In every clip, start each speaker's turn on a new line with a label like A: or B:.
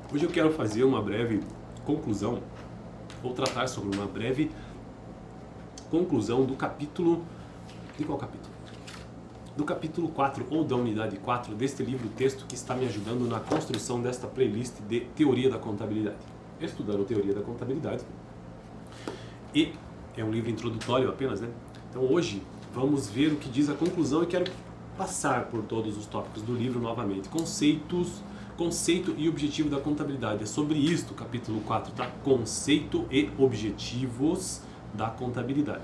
A: Hoje eu quero fazer uma breve conclusão, ou tratar sobre uma breve conclusão do capítulo... De qual capítulo? Do capítulo 4, ou da unidade 4, deste livro-texto que está me ajudando na construção desta playlist de Teoria da Contabilidade. Estudando Teoria da Contabilidade. E é um livro introdutório apenas, né? Então hoje vamos ver o que diz a conclusão e quero passar por todos os tópicos do livro novamente. Conceito e objetivo da contabilidade. É sobre isto o capítulo 4, tá? Conceito e objetivos da contabilidade.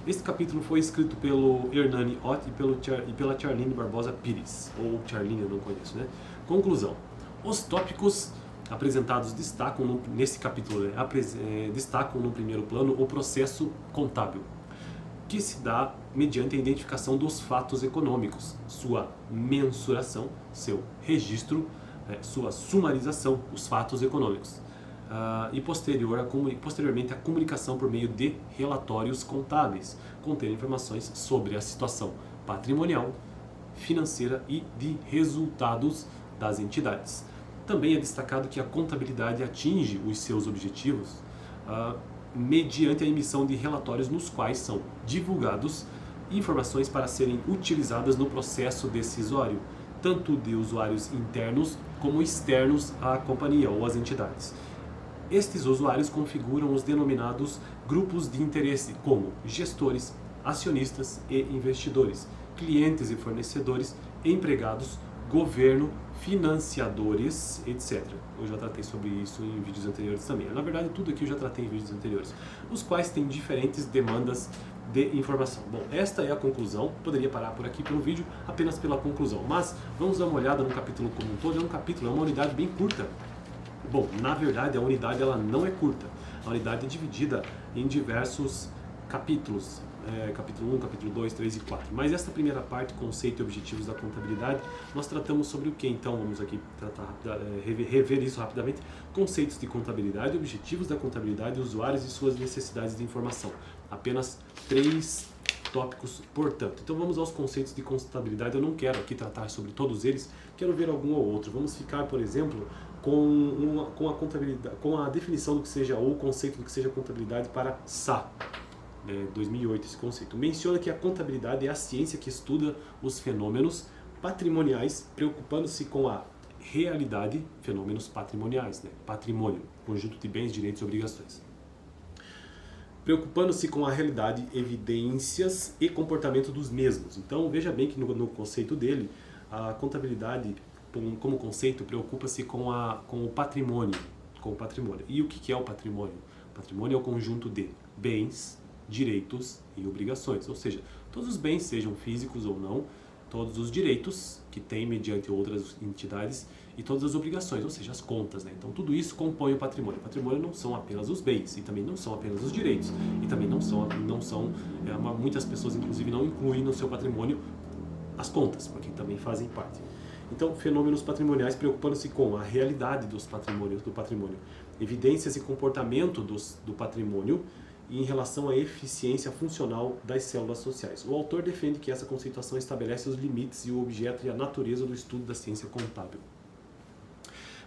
A: Este capítulo foi escrito pelo Hernani Ott e pela Charline Barbosa Pires, ou Charline, eu não conheço, né? Conclusão. Os tópicos apresentados destacam, nesse capítulo, destacam no primeiro plano o processo contábil, que se dá mediante a identificação dos fatos econômicos, sua mensuração, seu registro, sua sumarização, os fatos econômicos, e posteriormente a comunicação por meio de relatórios contábeis, contendo informações sobre a situação patrimonial, financeira e de resultados das entidades. Também é destacado que a contabilidade atinge os seus objetivos mediante a emissão de relatórios nos quais são divulgados informações para serem utilizadas no processo decisório, tanto de usuários internos como externos à companhia ou às entidades. Estes usuários configuram os denominados grupos de interesse, como gestores, acionistas e investidores, clientes e fornecedores, empregados, governo, financiadores, etc. Eu já tratei sobre isso em vídeos anteriores também. Na verdade, tudo aqui eu já tratei em vídeos anteriores, os quais têm diferentes demandas de informação. Bom, esta é a conclusão. Poderia parar por aqui pelo vídeo, apenas pela conclusão. Mas vamos dar uma olhada no capítulo como um todo. É um capítulo, é uma unidade bem curta. Bom, na verdade a unidade ela não é curta. A unidade é dividida em diversos capítulos. Capítulo 1, capítulo 2, 3 e 4. Mas esta primeira parte, conceito e objetivos da contabilidade, nós tratamos sobre o que? Então vamos aqui tratar, rever isso rapidamente. Conceitos de contabilidade, objetivos da contabilidade, usuários e suas necessidades de informação. Apenas 3 tópicos, portanto. Então vamos aos conceitos de contabilidade. Eu não quero aqui tratar sobre todos eles, quero ver algum ou outro. Vamos ficar, por exemplo, com a definição do que seja, ou o conceito do que seja contabilidade para SA. 2008 esse conceito. Menciona que a contabilidade é a ciência que estuda os fenômenos patrimoniais, preocupando-se com a realidade, fenômenos patrimoniais, né? Patrimônio, conjunto de bens, direitos e obrigações. Preocupando-se com a realidade, evidências e comportamento dos mesmos. Então veja bem que no conceito dele, a contabilidade como conceito preocupa-se com o patrimônio, E o que é o patrimônio? O patrimônio é o conjunto de bens, direitos e obrigações, ou seja, todos os bens, sejam físicos ou não, todos os direitos que tem mediante outras entidades e todas as obrigações, ou seja, as contas, né? Então tudo isso compõe o patrimônio. O patrimônio não são apenas os bens e também não são apenas os direitos e também muitas pessoas inclusive não incluem no seu patrimônio as contas, porque também fazem parte. Então, fenômenos patrimoniais preocupando-se com a realidade do patrimônio, evidências e comportamento do patrimônio e em relação à eficiência funcional das células sociais. O autor defende que essa conceituação estabelece os limites e o objeto e a natureza do estudo da ciência contábil.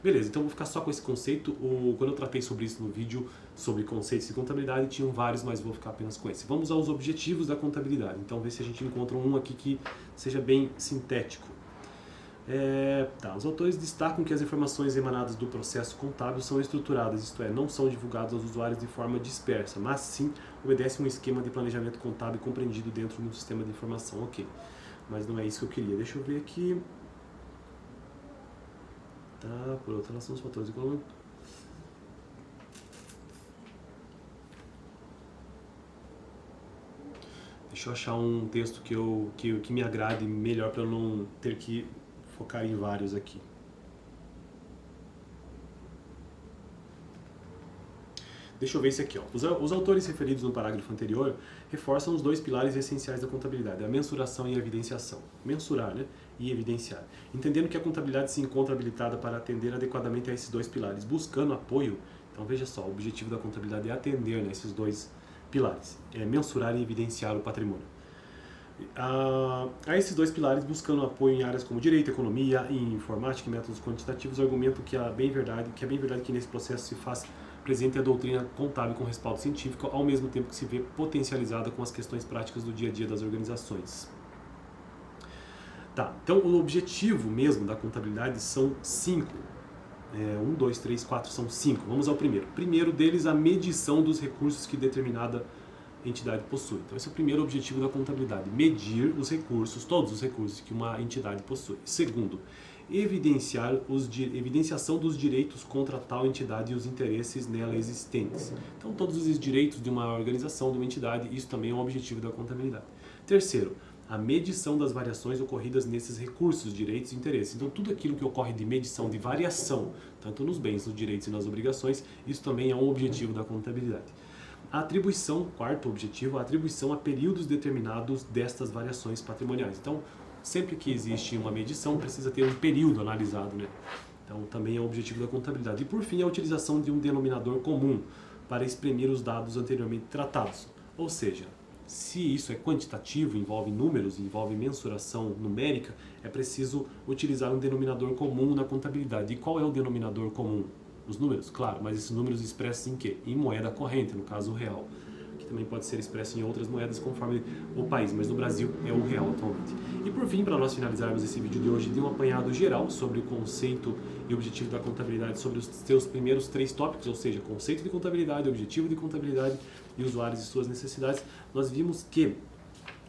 A: Beleza, então vou ficar só com esse conceito. Quando eu tratei sobre isso no vídeo sobre conceitos de contabilidade, tinham vários, mas vou ficar apenas com esse. Vamos aos objetivos da contabilidade. Então, ver se a gente encontra um aqui que seja bem sintético. Os autores destacam que as informações emanadas do processo contábil são estruturadas, isto é, não são divulgadas aos usuários de forma dispersa, mas sim obedecem um esquema de planejamento contábil compreendido dentro de um sistema de informação. Ok, mas não é isso que eu queria. Deixa eu ver aqui. Por outra relação, os fatores econômicos. Deixa eu achar um texto que me agrade melhor para eu não ter que focar em vários aqui. Deixa eu ver esse aqui. Os autores referidos no parágrafo anterior reforçam os 2 pilares essenciais da contabilidade, a mensuração e a evidenciação. Mensurar, né? E evidenciar. Entendendo que a contabilidade se encontra habilitada para atender adequadamente a esses 2 pilares, buscando apoio. Então veja só, o objetivo da contabilidade é atender, né, esses 2 pilares. É mensurar e evidenciar o patrimônio. A esses dois pilares, buscando apoio em áreas como direito, economia, informática e métodos quantitativos, argumento que é bem verdade que nesse processo se faz presente a doutrina contábil com respaldo científico, ao mesmo tempo que se vê potencializada com as questões práticas do dia a dia das organizações. Tá, então o objetivo mesmo da contabilidade são 5. 1, 2, 3, 4, são 5. Vamos ao primeiro. Primeiro deles, a medição dos recursos que determinada entidade possui. Então esse é o primeiro objetivo da contabilidade, medir os recursos, todos os recursos que uma entidade possui. Segundo, evidenciação dos direitos contra tal entidade e os interesses nela existentes. Então todos os direitos de uma organização, de uma entidade, isso também é um objetivo da contabilidade. Terceiro, a medição das variações ocorridas nesses recursos, direitos e interesses. Então tudo aquilo que ocorre de medição, de variação, tanto nos bens, nos direitos e nas obrigações, isso também é um objetivo da contabilidade. A atribuição, quarto objetivo, a atribuição a períodos determinados destas variações patrimoniais. Então, sempre que existe uma medição, precisa ter um período analisado, né? Então, também é um objetivo da contabilidade. E, por fim, a utilização de um denominador comum para exprimir os dados anteriormente tratados. Ou seja, se isso é quantitativo, envolve números, envolve mensuração numérica, é preciso utilizar um denominador comum na contabilidade. E qual é o denominador comum? Os números, claro, mas esses números expressos em quê? Em moeda corrente, no caso o real, que também pode ser expresso em outras moedas conforme o país, mas no Brasil é o real atualmente. E por fim, para nós finalizarmos esse vídeo de hoje, de um apanhado geral sobre o conceito e objetivo da contabilidade, sobre os seus primeiros 3 tópicos, ou seja, conceito de contabilidade, objetivo de contabilidade e usuários e suas necessidades, nós vimos que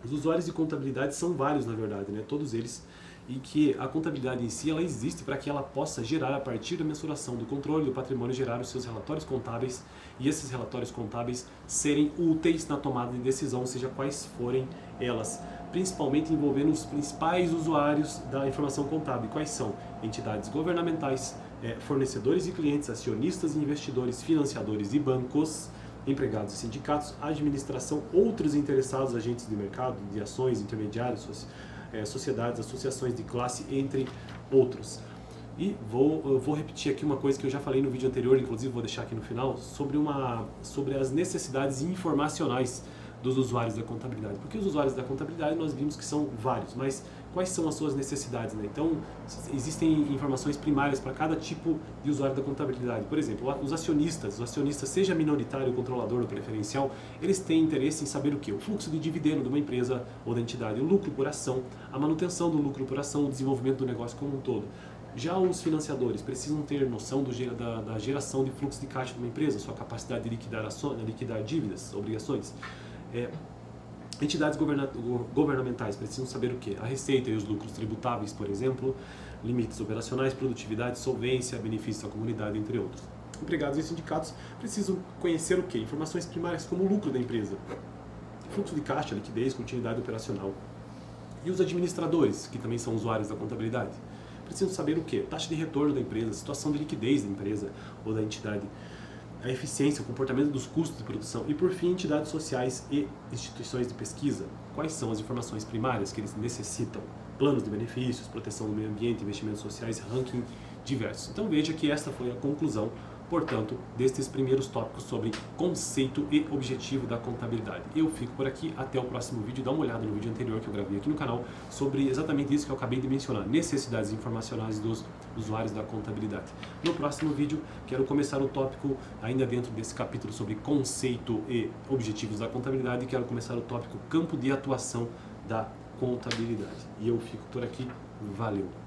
A: os usuários de contabilidade são vários, na verdade, né? Todos eles, e que a contabilidade em si ela existe para que ela possa gerar, a partir da mensuração do controle do patrimônio, gerar os seus relatórios contábeis e esses relatórios contábeis serem úteis na tomada de decisão, seja quais forem elas, principalmente envolvendo os principais usuários da informação contábil. Quais são? Entidades governamentais, fornecedores e clientes, acionistas e investidores, financiadores e bancos, empregados e sindicatos, administração, outros interessados, agentes de mercado, de ações, intermediários, sociedades, associações de classe, entre outros. E vou repetir aqui uma coisa que eu já falei no vídeo anterior, inclusive vou deixar aqui no final, sobre as necessidades informacionais dos usuários da contabilidade. Porque os usuários da contabilidade nós vimos que são vários, mas quais são as suas necessidades, né? Então, existem informações primárias para cada tipo de usuário da contabilidade. Por exemplo, os acionistas, seja minoritário, controlador ou preferencial, eles têm interesse em saber o quê? O fluxo de dividendo de uma empresa ou da entidade, o lucro por ação, a manutenção do lucro por ação, o desenvolvimento do negócio como um todo. Já os financiadores precisam ter noção da geração de fluxo de caixa de uma empresa, sua capacidade de liquidar dívidas, obrigações. Entidades governamentais precisam saber o quê? A receita e os lucros tributáveis, por exemplo, limites operacionais, produtividade, solvência, benefícios à comunidade, entre outros. Empregados e sindicatos precisam conhecer o quê? Informações primárias como o lucro da empresa, fluxo de caixa, liquidez, continuidade operacional. E os administradores, que também são usuários da contabilidade, precisam saber o quê? Taxa de retorno da empresa, situação de liquidez da empresa ou da entidade, a eficiência, o comportamento dos custos de produção e, por fim, entidades sociais e instituições de pesquisa. Quais são as informações primárias que eles necessitam? Planos de benefícios, proteção do meio ambiente, investimentos sociais, ranking diversos. Então veja que esta foi a conclusão, portanto, destes primeiros tópicos sobre conceito e objetivo da contabilidade. Eu fico por aqui, até o próximo vídeo. Dá uma olhada no vídeo anterior que eu gravei aqui no canal sobre exatamente isso que eu acabei de mencionar, necessidades informacionais dos usuários da contabilidade. No próximo vídeo, quero começar o tópico, ainda dentro desse capítulo sobre conceito e objetivos da contabilidade, quero começar o tópico campo de atuação da contabilidade. E eu fico por aqui. Valeu!